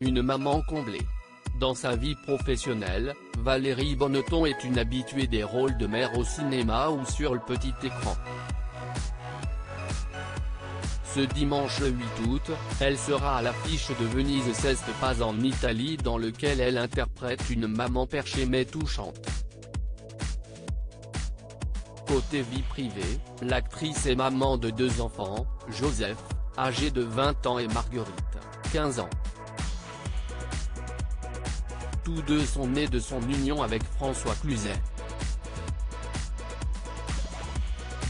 une maman comblée. Dans sa vie professionnelle, Valérie Bonneton est une habituée des rôles de mère au cinéma ou sur le petit écran. Ce dimanche 8 août, elle sera à l'affiche de Venise Seste Pas en Italie dans lequel elle interprète une maman perchée mais touchante. Côté vie privée, l'actrice est maman de 2 enfants, Joseph, âgé de 20 ans et Marguerite, 15 ans. Tous deux sont nés de son union avec François Cluzet.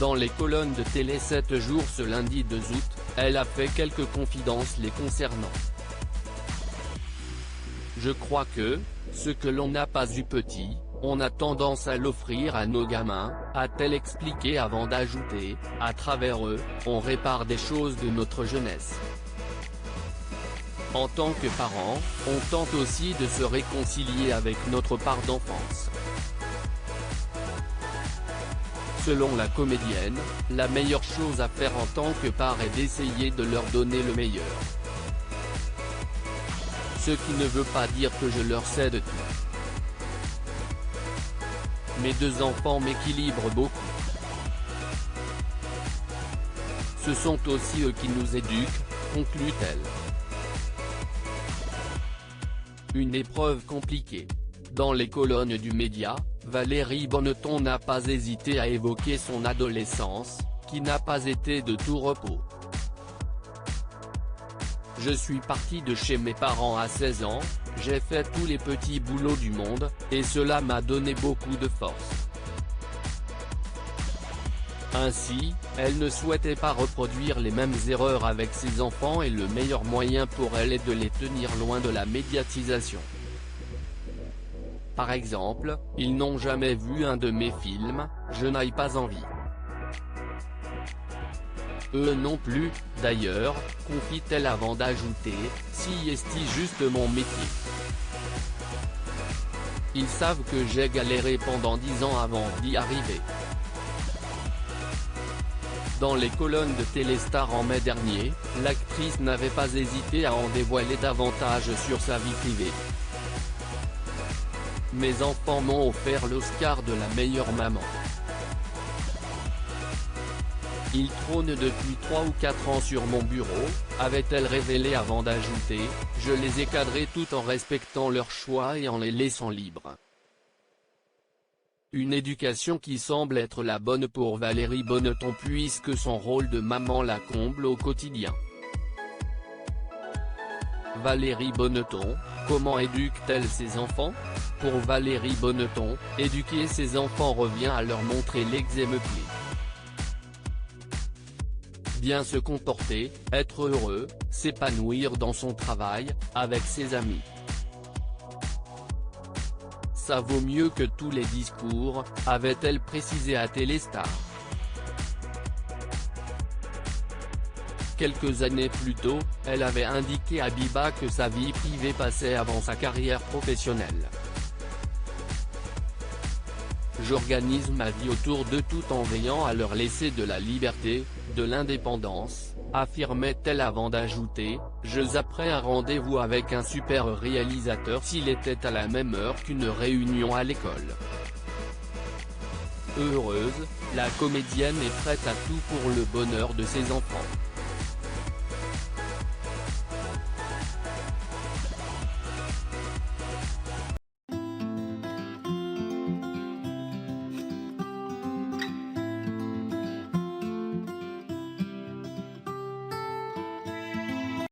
Dans les colonnes de Télé 7 jours ce lundi 2 août, elle a fait quelques confidences les concernant. Je crois que, ce que l'on n'a pas eu petit, on a tendance à l'offrir à nos gamins, a-t-elle expliqué avant d'ajouter, à travers eux, on répare des choses de notre jeunesse. En tant que parents, on tente aussi de se réconcilier avec notre part d'enfance. Selon la comédienne, la meilleure chose à faire en tant que part est d'essayer de leur donner le meilleur. Ce qui ne veut pas dire que je leur cède tout. Mes 2 enfants m'équilibrent beaucoup. Ce sont aussi eux qui nous éduquent, conclut-elle. Une épreuve compliquée. Dans les colonnes du Média, Valérie Bonneton n'a pas hésité à évoquer son adolescence, qui n'a pas été de tout repos. Je suis partie de chez mes parents à 16 ans, j'ai fait tous les petits boulots du monde, et cela m'a donné beaucoup de force. Ainsi, elle ne souhaitait pas reproduire les mêmes erreurs avec ses enfants et le meilleur moyen pour elle est de les tenir loin de la médiatisation. Par exemple, ils n'ont jamais vu un de mes films, je n'ai pas envie. Eux non plus, d'ailleurs, confie-t-elle avant d'ajouter, si est juste mon métier. Ils savent que j'ai galéré pendant 10 ans avant d'y arriver. Dans les colonnes de Téléstar en mai dernier, l'actrice n'avait pas hésité à en dévoiler davantage sur sa vie privée. Mes enfants m'ont offert l'Oscar de la meilleure maman. Il trône depuis 3 ou 4 ans sur mon bureau, avait-elle révélé avant d'ajouter, je les ai cadrés tout en respectant leur choix et en les laissant libres. Une éducation qui semble être la bonne pour Valérie Bonneton puisque son rôle de maman la comble au quotidien. Valérie Bonneton, comment éduque-t-elle ses enfants? Pour Valérie Bonneton, éduquer ses enfants revient à leur montrer l'exemple. Bien se comporter, être heureux, s'épanouir dans son travail, avec ses amis. Ça vaut mieux que tous les discours, avait-elle précisé à Téléstar. Quelques années plus tôt, elle avait indiqué à Biba que sa vie privée passait avant sa carrière professionnelle. J'organise ma vie autour d'eux tout en veillant à leur laisser de la liberté, de l'indépendance, affirmait-elle avant d'ajouter, je zapperai un rendez-vous avec un super réalisateur s'il était à la même heure qu'une réunion à l'école. Heureuse, la comédienne est prête à tout pour le bonheur de ses enfants.